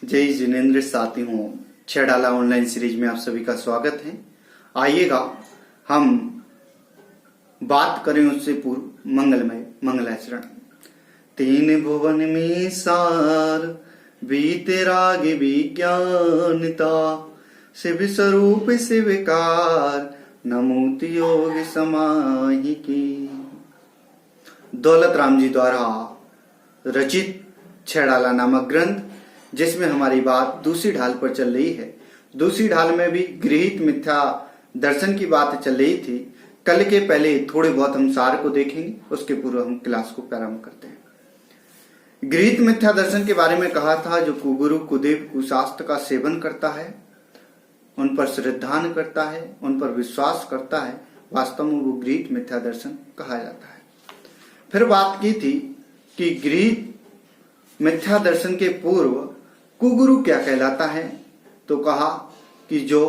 जय जिनेन्द्र साथियों, छह डाला ऑनलाइन सीरीज में आप सभी का स्वागत है। आइएगा हम बात करें उससे पूर्व मंगलमय मंगलाचरण। तीन भुवन में सार बीते राग विज्ञानता, शिव स्वरूप शिवकार नमोति योग समाहि की। दौलत राम जी द्वारा रचित छह डाला नामक ग्रंथ, जिसमें हमारी बात दूसरी ढाल पर चल रही है। दूसरी ढाल में भी गृहीत मिथ्या दर्शन की बात चल रही थी। कल के पहले थोड़े बहुत हम सार को देखेंगे, उसके पूर्व हम क्लास को प्रारंभ करते हैं। गृहीत मिथ्या दर्शन के बारे में कहा था, जो कुगुरु कुदेव कुशास्त्र का सेवन करता है, उन पर श्रद्धान करता है, उन पर विश्वास करता है, वास्तव में वो गृहीत मिथ्या दर्शन कहा जाता है। फिर बात की थी कि गृहीत मिथ्या दर्शन के पूर्व कुगुरु क्या कहलाता है, तो कहा कि जो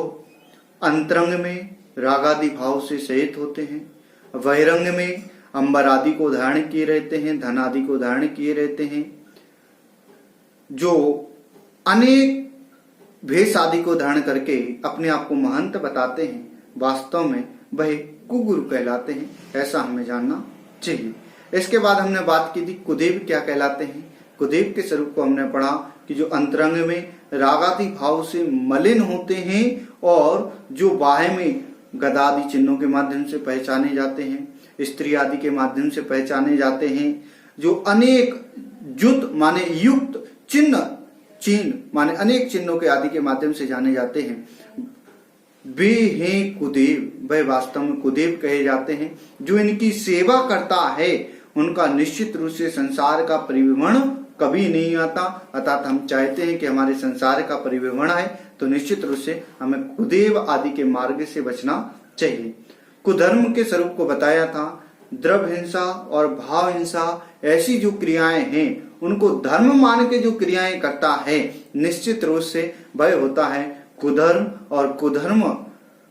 अंतरंग में रागादि भाव से सहित होते हैं, बहिरंग में अंबर आदि को धारण किए रहते हैं, धन आदि को धारण किए रहते हैं, जो अनेक भेष आदि को धारण करके अपने आप को महंत बताते हैं, वास्तव में वह कुगुरु कहलाते हैं। ऐसा हमें जानना चाहिए। इसके बाद हमने बात की थी कुदेव क्या कहलाते हैं। कुदेव के स्वरूप को हमने पढ़ा कि जो अंतरंग में रागादि भाव से मलिन होते हैं और जो बाह्य में गदादि चिन्हों के माध्यम से पहचाने जाते हैं, स्त्री आदि के माध्यम से पहचाने जाते हैं, जो अनेक जुत माने युक्त चिन्ह माने अनेक चिन्हों के आदि के माध्यम से जाने जाते हैं, वे हैं कुदेव। वह वास्तव में कुदेव कहे जाते हैं। जो इनकी सेवा करता है उनका निश्चित रूप से संसार का परिभ्रमण कभी नहीं आता। अर्थात हम चाहते हैं कि हमारे संसार का परिभ्रमण है, तो निश्चित रूप से हमें कुदेव आदि के मार्ग से बचना चाहिए। कुधर्म के स्वरूप को बताया था। द्रव्य हिंसा और भाव हिंसा ऐसी जो क्रियाएं हैं, उनको धर्म मान के जो क्रियाएं करता है, निश्चित रूप से वह होता है कुधर्म। और कुधर्म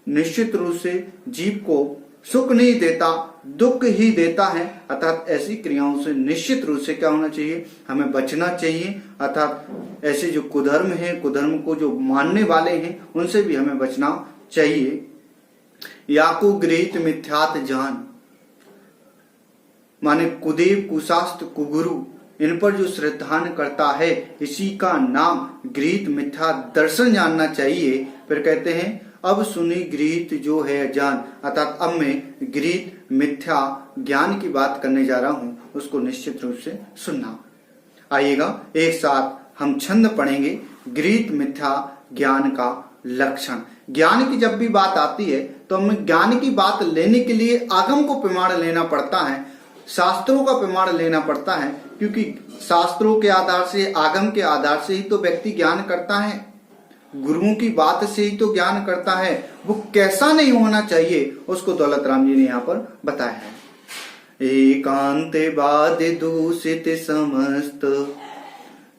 निश्चित रूप से जीव को सुख नहीं देता, दुख ही देता है। अर्थात ऐसी क्रियाओं से निश्चित रूप से क्या होना चाहिए, हमें बचना चाहिए। अर्थात ऐसे जो कुधर्म है, कुधर्म को जो मानने वाले हैं, उनसे भी हमें बचना चाहिए। याकु गृहीत मिथ्यात जान माने कुदेव कुशास्त्र कुगुरु, इन पर जो श्रद्धान करता है, इसी का नाम गृहीत मिथ्या दर्शन जानना चाहिए। फिर कहते हैं अब सुनी गृहीत जो है अज्ञान। अर्थात अब मैं गृहीत मिथ्या ज्ञान की बात करने जा रहा हूं, उसको निश्चित रूप से सुनना। आइएगा एक साथ हम छंद पढ़ेंगे। गृहीत मिथ्या ज्ञान का लक्षण। ज्ञान की जब भी बात आती है तो हमें ज्ञान की बात लेने के लिए आगम को प्रमाण लेना पड़ता है, शास्त्रों का प्रमाण लेना पड़ता है, क्योंकि शास्त्रों के आधार से, आगम के आधार से ही तो व्यक्ति ज्ञान करता है, गुरुओं की बात से ही तो ज्ञान करता है। वो कैसा नहीं होना चाहिए, उसको दौलत राम जी ने यहाँ पर बताया है। एकांते बाद दूषित समस्त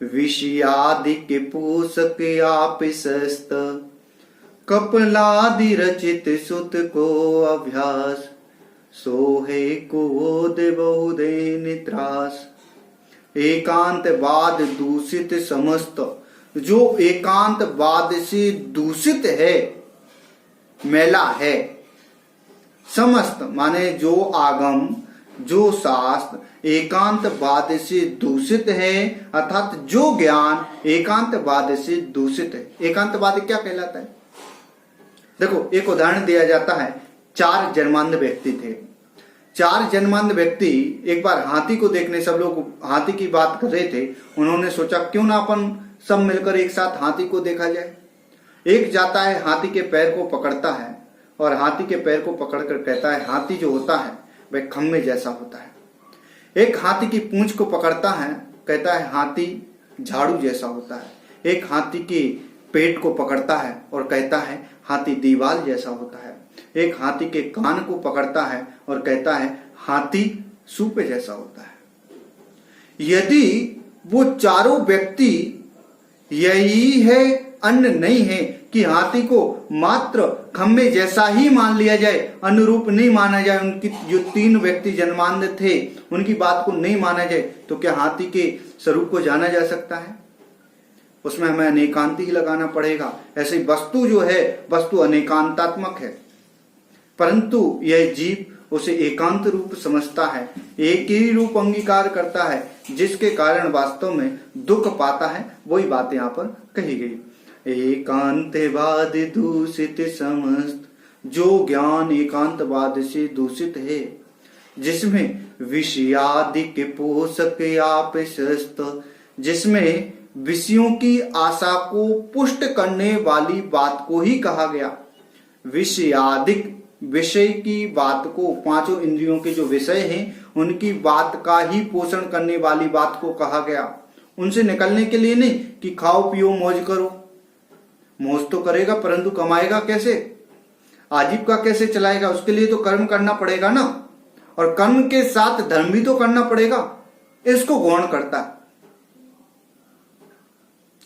विषयादि के पोषक आप सस्त, कपलादि रचित सुत को अभ्यास, सोहे को बहुदे नित्रास। एकांतवाद दूषित समस्त, जो एकांतवाद से दूषित है, मैला है, समस्त माने जो आगम, जो शास्त्र एकांतवाद से दूषित है, अर्थात जो ज्ञान एकांतवाद से दूषित है। एकांतवाद क्या कहलाता है? देखो, एक उदाहरण दिया जाता है। 4 जन्मांध व्यक्ति थे। 4 जन्मांध व्यक्ति एक बार हाथी को देखने, सब लोग हाथी की बात कर रहे थे। उन्होंने सोचा क्यों ना अपन सब मिलकर एक साथ हाथी को देखा जाए। एक जाता है, हाथी के पैर को पकड़ता है और हाथी के पैर को पकड़कर कहता है, हाथी जो होता है वह खम्मे जैसा होता है। एक हाथी की पूंछ को पकड़ता है, कहता है हाथी झाड़ू जैसा होता है। एक हाथी के पेट को पकड़ता है और कहता है हाथी दीवाल जैसा होता है। एक हाथी के कान को पकड़ता है और कहता है हाथी सूपे जैसा होता है। यदि वो चारों व्यक्ति यही है, अन्य नहीं है, कि हाथी को मात्र खम्बे जैसा ही मान लिया जाए, अनुरूप नहीं माना जाए, उनकी जो 3 व्यक्ति जन्मांध थे उनकी बात को नहीं माना जाए, तो क्या हाथी के स्वरूप को जाना जा सकता है? उसमें हमें अनेकांत ही लगाना पड़ेगा। ऐसे वस्तु जो है, वस्तु अनेकांतात्मक है, परंतु यह जीव उसे एकांत रूप समझता है, एक ही रूप अंगीकार करता है, जिसके कारण वास्तव में दुख पाता है। वही बात यहाँ पर कही गई। एकांतवाद दूषित समस्त, जो ज्ञान एकांतवाद से दूषित है, जिसमें विषयादिक पोषक आप शस्त, जिसमें विषयों की आशा को पुष्ट करने वाली बात को ही कहा गया। विषयादिक, विषय की बात को, पांचों इंद्रियों के जो विषय हैं उनकी बात का ही पोषण करने वाली बात को कहा गया। उनसे निकलने के लिए नहीं कि खाओ पियो मौज करो। मौज तो करेगा परंतु कमाएगा कैसे, आजीविका कैसे चलाएगा? उसके लिए तो कर्म करना पड़ेगा ना, और कर्म के साथ धर्म भी तो करना पड़ेगा। इसको गौण करता है।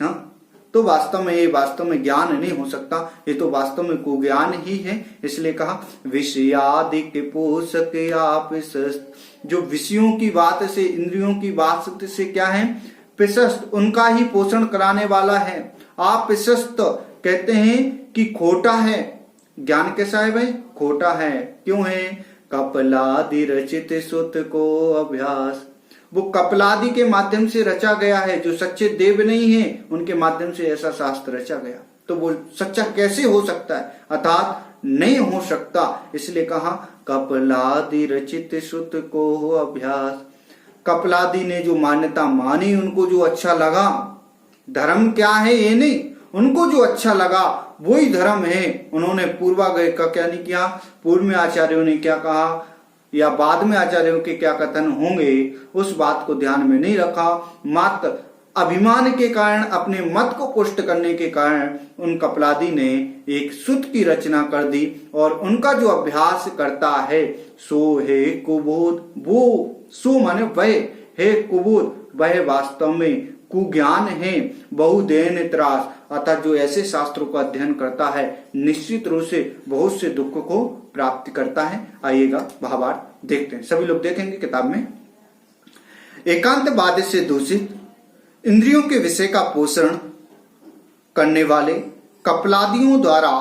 हाँ, तो वास्तव में ये वास्तव में ज्ञान नहीं हो सकता, ये तो वास्तव में कुज्ञान ही है। इसलिए कहा विषयादिक पोषक आप शस्त, जो विषयों की बात से, इंद्रियों की बात से क्या है, प्रशस्त, उनका ही पोषण कराने वाला है। आप प्रशस्त कहते हैं कि खोटा है। ज्ञान कैसा है भाई? खोटा है। क्यों है? कपलादि रचित सुत को अभ्यास, वो कपलादि के माध्यम से रचा गया है। जो सच्चे देव नहीं है उनके माध्यम से ऐसा शास्त्र रचा गया, तो वो सच्चा कैसे हो सकता है? अर्थात नहीं हो सकता। इसलिए कहा कपलादि रचित सुत को अभ्यास। कपलादि ने जो मान्यता मानी, उनको जो अच्छा लगा, धर्म क्या है ये नहीं, उनको जो अच्छा लगा वही धर्म है। उन्होंने पूर्वाग्रह का क्या नहीं किया, पूर्व में आचार्यों ने क्या कहा या बाद में आचार्यों के क्या कथन होंगे, उस बात को ध्यान में नहीं रखा। मात्र अभिमान के कारण, अपने मत को पुष्ट करने के कारण उन कपलादि ने एक सुत की रचना कर दी, और उनका जो अभ्यास करता है सो है कुबोध। वो सो माने वह है कुबोध, वह वास्तव में कुज्ञान है, बहुदेन त्रास। अर्थात जो ऐसे शास्त्रों का अध्ययन करता है निश्चित रूप से बहुत से दुख को प्राप्त करता है। आइएगा भावार्थ देखते हैं, सभी लोग देखेंगे किताब में। एकांतवाद से दूषित, इंद्रियों के विषय का पोषण करने वाले कपलादियों द्वारा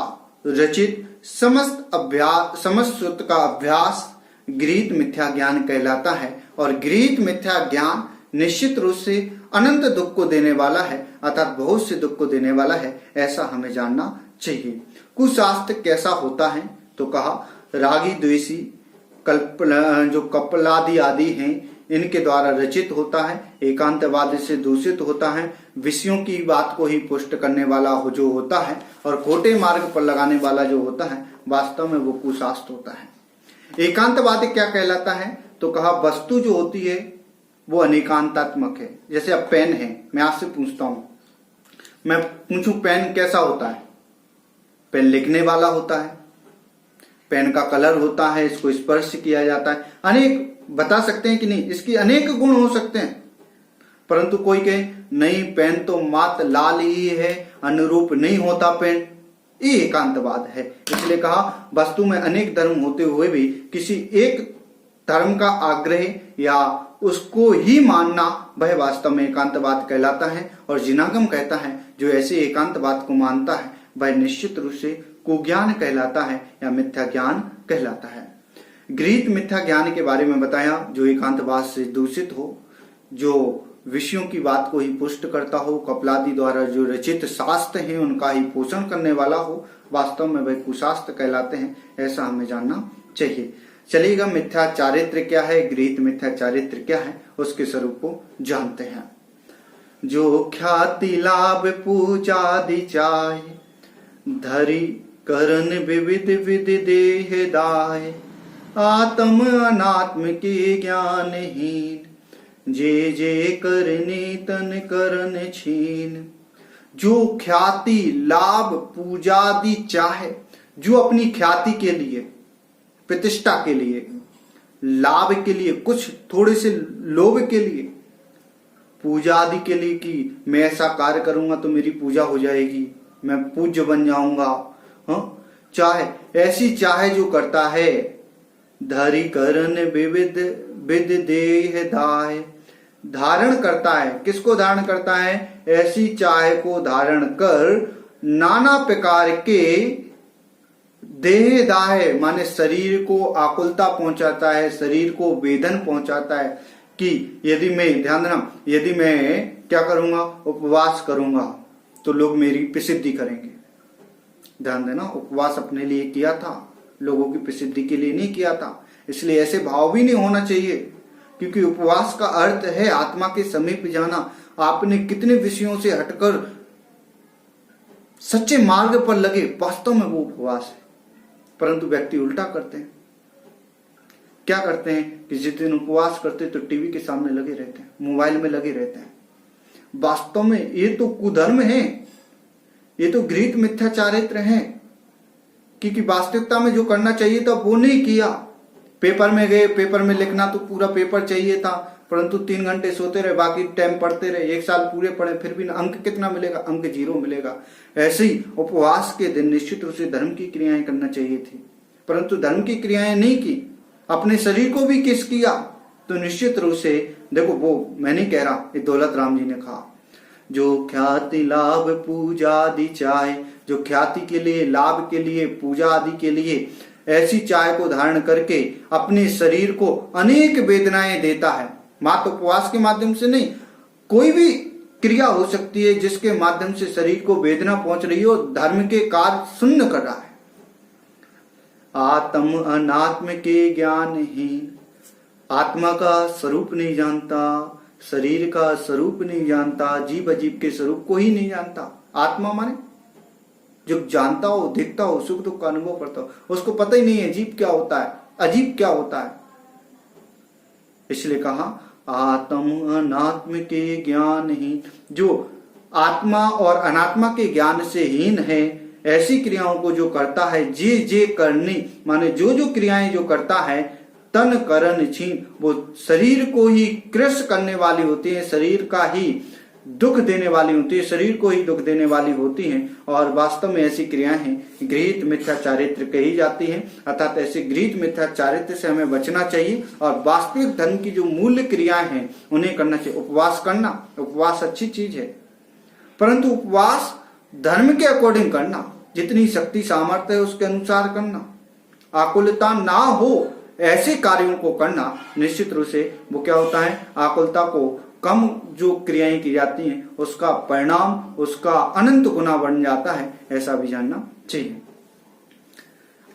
रचित समस्त सुत का अभ्यास गृहीत मिथ्या ज्ञान कहलाता है। और गृहीत मिथ्या ज्ञान निश्चित रूप से अनंत दुख को देने वाला है, अर्थात बहुत से दुख को देने वाला है, ऐसा हमें जानना चाहिए। कुशास्त्र कैसा होता है? तो कहा रागी द्वेषी जो कपलादि आदि हैं इनके द्वारा रचित होता है, एकांतवाद से दूषित होता है, विषयों की बात को ही पुष्ट करने वाला जो होता है, और खोटे मार्ग पर लगाने वाला जो होता है, वास्तव में वो कुशास्त्र होता है। एकांतवाद क्या कहलाता है? तो कहा वस्तु जो होती है वो अनेकांतात्मक है। जैसे अब पेन है, मैं आपसे पूछता हूं, मैं पूछूं पेन कैसा होता है? पेन लिखने वाला होता है, पेन का कलर होता है, इसको स्पर्श किया जाता है, अनेक बता सकते हैं कि नहीं, इसकी अनेक गुण हो सकते हैं। परंतु कोई कहे नहीं पेन तो मात्र लाल ही है, अनुरूप नहीं होता पेन, ये एकांतवाद है। इसलिए कहा वस्तु में अनेक धर्म होते हुए भी किसी एक धर्म का आग्रह या उसको ही मानना, वह वास्तव में एकांतवाद कहलाता है। और जिनागम कहता है जो ऐसे एकांतवाद को मानता है वह निश्चित रूप से कुज्ञान कहलाता है या मिथ्या ज्ञान कहलाता है। गृहीत मिथ्या ज्ञान के बारे में बताया, जो एकांतवाद से दूषित हो, जो विषयों की बात को ही पुष्ट करता हो, कपलादि द्वारा जो रचित शास्त्र हैं उनका ही पोषण करने वाला हो, वास्तव में वह कुशास्त्र कहलाते हैं, ऐसा हमें जानना चाहिए। चलिएगा मिथ्या चारित्र क्या है, गृहीत मिथ्या चारित्र क्या है, उसके स्वरूप को जानते हैं। जो ख्याति लाभ पूजादि चाहे, धरि करन विविध विधि देह दाय, आत्म अनात्म के ज्ञान हीन, जे जे करने तन करन छीन। जो ख्याति लाभ पूजादि चाहे, जो अपनी ख्याति के लिए, प्रतिष्ठा के लिए, लाभ के लिए, कुछ थोड़े से लोभ के लिए, पूजा आदि के लिए कि मैं ऐसा कार्य करूंगा तो मेरी पूजा हो जाएगी, मैं पूज्य बन जाऊंगा, चाहे ऐसी चाहे जो करता है, धरि करन विविध विध देह दाय, धारण करता है। किसको धारण करता है? ऐसी चाह को धारण कर नाना प्रकार के देह दाह माने शरीर को आकुलता पहुंचाता है, शरीर को वेदन पहुंचाता है कि यदि मैं, ध्यान देना, यदि मैं क्या करूंगा, उपवास करूंगा तो लोग मेरी प्रसिद्धि करेंगे। ध्यान देना, उपवास अपने लिए किया था, लोगों की प्रसिद्धि के लिए नहीं किया था। इसलिए ऐसे भाव भी नहीं होना चाहिए, क्योंकि उपवास का अर्थ है आत्मा के समीप जाना। आपने कितने विषयों से हटकर सच्चे मार्ग पर लगे, वास्तव में वो उपवास है। परंतु व्यक्ति उल्टा करते हैं। क्या करते हैं कि जिस दिन उपवास करते तो टीवी के सामने लगे रहते हैं, मोबाइल में लगे रहते हैं। वास्तव में ये तो कुधर्म है, ये तो गृहीत मिथ्याचारित्र है, क्योंकि वास्तविकता में जो करना चाहिए था वो नहीं किया। पेपर में गए, पेपर में लिखना तो पूरा पेपर चाहिए था, परंतु 3 घंटे सोते रहे, बाकी टाइम पढ़ते रहे। 1 साल पूरे पढ़े, फिर भी अंक कितना मिलेगा? अंक 0 मिलेगा। ऐसे ही उपवास के दिन निश्चित रूप से धर्म की क्रियाएं करना चाहिए थी, परंतु धर्म की क्रियाएं नहीं की, अपने शरीर को भी किस किया। तो निश्चित रूप से देखो, वो मैं नहीं कह रहा, ये दौलत राम जी ने कहा, जो ख्याति लाभ पूजा आदि चाहे, जो ख्याति के लिए, लाभ के लिए, पूजा आदि के लिए ऐसी चाय को धारण करके अपने शरीर को अनेक वेदनाएं देता है। मात्र उपवास के माध्यम से नहीं, कोई भी क्रिया हो सकती है जिसके माध्यम से शरीर को वेदना पहुंच रही हो, धर्म के कार्य शून्य कर रहा है। आत्म अनात्म के ज्ञानहीन, आत्मा का स्वरूप नहीं जानता, शरीर का स्वरूप नहीं जानता, जीव अजीव के स्वरूप को ही नहीं जानता। आत्मा माने जो जानता हो, दिखता हो, सुख दुख का अनुभव करता हो, उसको पता ही नहीं है जीव क्या होता है, अजीब क्या होता है। इसलिए कहा आत्म अनात्म के ज्ञान ही, जो आत्मा और अनात्मा के ज्ञान से हीन है, ऐसी क्रियाओं को जो करता है, जे करनी माने जो जो क्रियाएं जो करता है, तन करण छीन, वो शरीर को ही कृष करने वाली होती है, शरीर का ही दुख देने वाली होती है, शरीर को ही दुख देने वाली होती हैं। और वास्तव में ऐसी क्रियाएं हैं गृहीत मिथ्या चारित्र कही जाती हैं। अर्थात ऐसे गृहीत मिथ्या चारित्र से हमें बचना चाहिए और वास्तविक धर्म की जो मूल्य क्रियाएं हैं उन्हें करना चाहिए। उपवास करना, उपवास अच्छी चीज है, परंतु उपवास धर्म के अकॉर्डिंग करना, जितनी शक्ति सामर्थ्य है उसके अनुसार करना, आकुलता ना हो ऐसे कार्यों को करना। निश्चित रूप से वो क्या होता है, आकुलता को कम जो क्रियाएं की जाती हैं उसका परिणाम उसका अनंत गुना बन जाता है, ऐसा भी जानना चाहिए।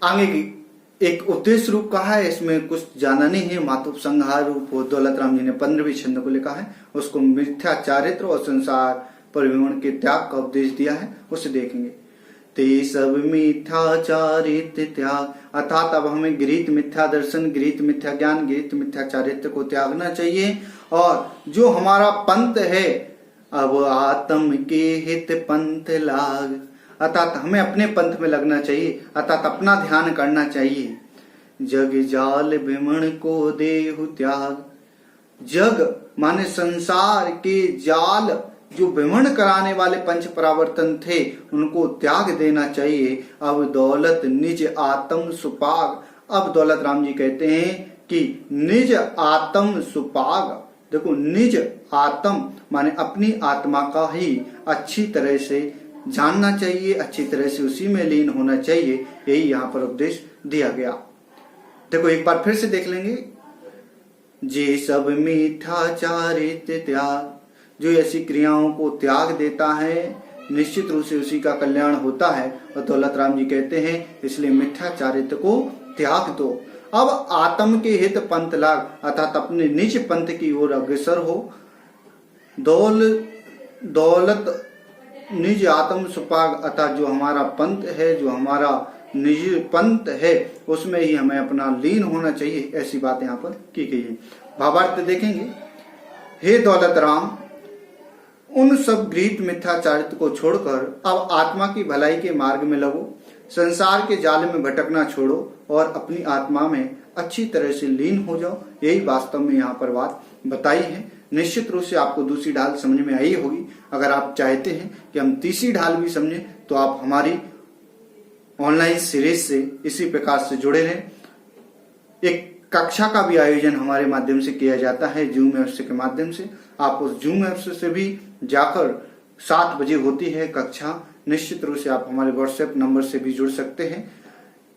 आगे की एक उद्देश्य रूप कहा है, इसमें कुछ जाना नहीं है, मातुपसंहार रूप दौलत राम जी ने 15वीं छंद को लिखा है, उसको मिथ्या चारित्र और संसार परिवहन के त्याग का उपदेश दिया है, उसे देखेंगे। ते सब मिथ्याचारित्र त्याग, अर्थात अब हमें गृहीत मिथ्या दर्शन, गृहीत मिथ्या ज्ञान, गृहीत मिथ्या चारित्र को त्यागना चाहिए। और जो हमारा पंथ है, अब आत्म के हित पंथ लाग, अर्थात हमें अपने पंथ में लगना चाहिए, अर्थात अपना ध्यान करना चाहिए। जग जाल भ्रमण को देहु त्याग, जग माने संसार के जाल जो भ्रमण कराने वाले पंच परावर्तन थे उनको त्याग देना चाहिए। अब दौलत निज आत्म सुपाग, अब दौलत राम जी कहते हैं कि निज आत्म सुपाग, देखो निज आत्म माने अपनी आत्मा का ही अच्छी तरह से जानना चाहिए, अच्छी तरह से उसी में लीन होना चाहिए, यही यहाँ पर उपदेश दिया गया। देखो एक बार फिर से देख लेंगे। जे सब मिथ्याचारित्र त्याग, जो ऐसी क्रियाओं को त्याग देता है निश्चित रूप से उसी का कल्याण होता है। और दौलत राम जी कहते हैं इसलिए मिथ्याचारित्र को त्याग दो। अब आत्म के हित पंथ लाग, अर्थात अपने निज पंथ की ओर अग्रसर हो। दौलत निज आत्म सुपाग, अर्थात जो हमारा पंथ है, जो हमारा निज पंथ है, उसमें ही हमें अपना लीन होना चाहिए, ऐसी बात यहाँ पर की गई है। भावार्थ देखेंगे। हे दौलत राम, उन सब गृहीत मिथ्याचारित्र को छोड़कर अब आत्मा की भलाई के मार्ग में लगो, संसार के जाल में भटकना छोड़ो और अपनी आत्मा में अच्छी तरह से लीन हो जाओ। यही वास्तव में यहाँ पर बात बताई है। निश्चित रूप से आपको दूसरी ढाल समझ में आई होगी। अगर आप चाहते हैं कि हम तीसरी ढाल भी समझें तो आप हमारी ऑनलाइन सीरीज से इसी प्रकार से जुड़े रहें। एक कक्षा का भी आयोजन हमारे माध्यम से किया जाता है, जूम ऐप्स के माध्यम से। आप उस जूम ऐप्स से भी जाकर 7 बजे होती है कक्षा। निश्चित रूप से आप हमारे व्हाट्सएप नंबर से भी जुड़ सकते हैं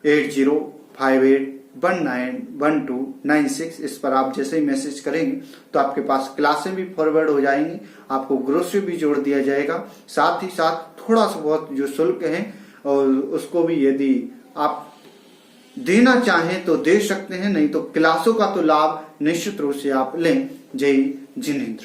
8058191296। इस पर आप जैसे ही मैसेज करेंगे तो आपके पास क्लासें भी फॉरवर्ड हो जाएंगी, आपको ग्रुप से भी जोड़ दिया जाएगा। साथ ही साथ थोड़ा सा बहुत जो शुल्क है और उसको भी यदि आप देना चाहें तो दे सकते हैं, नहीं तो क्लासों का तो लाभ निश्चित रूप से आप लें। जय जिनेंद्र।